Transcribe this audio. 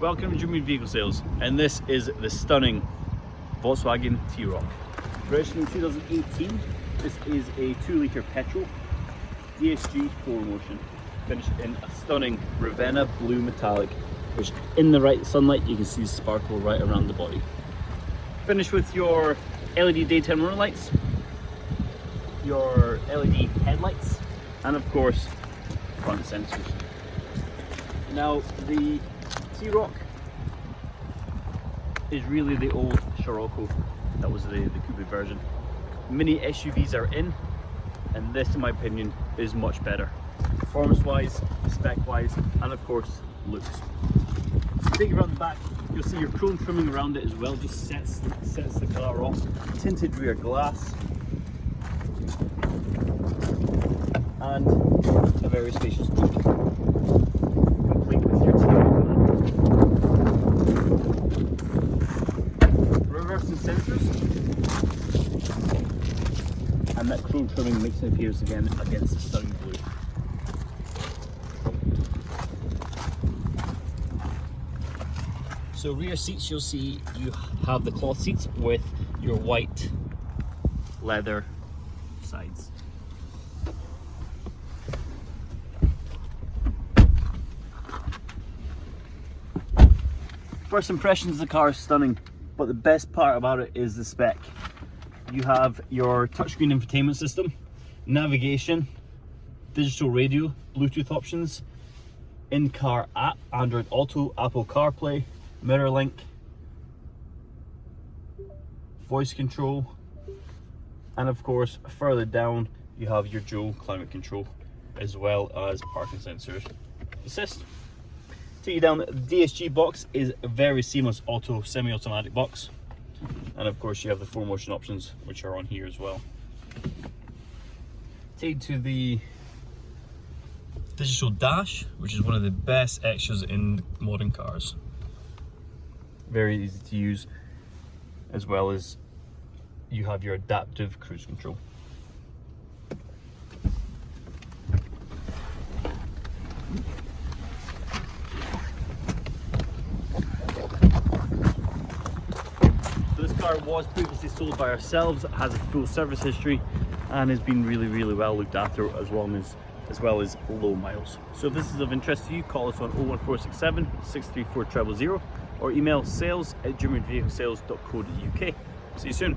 Welcome to German Vehicle Sales, and this is the stunning Volkswagen T-Roc. Registered in 2018, this is a 2-litre petrol DSG 4MOTION, finished in a stunning Ravenna blue metallic, which in the right sunlight you can see sparkle right around the body. Finished with your LED daytime running lights, your LED headlights, and of course front sensors. Now the T-Roc is really the old Scirocco. That was the coupe version. Mini SUVs are in, and this in my opinion is much better. Performance wise, spec wise, and of course looks. Take it around the back, you'll see your chrome trimming around it as well, just sets the car off. Tinted rear glass, and a very spacious boot, complete with your T-Roc reversing sensors, and that chrome trimming makes an appearance again against the stunning blue. So rear seats, you'll see you have the cloth seats with your white leather sides. First impressions, the car is stunning, but the best part about it is the spec. You have your touchscreen infotainment system, navigation, digital radio, Bluetooth options, in-car app, Android Auto, Apple CarPlay, mirror link, voice control, and of course further down you have your dual climate control as well as parking sensors assist. Take you down, the DSG box is a very seamless auto semi-automatic box, and of course you have the 4MOTION options which are on here as well. Take you to the digital dash, which is one of the best extras in modern cars. Very easy to use, as well as you have your adaptive cruise control. So this car was previously sold by ourselves, it has a full service history, and has been really well looked after, as well as low miles. So if this is of interest to you, call us on 01467 634 000 or email sales@germanvehiclesales.co.uk. See you soon.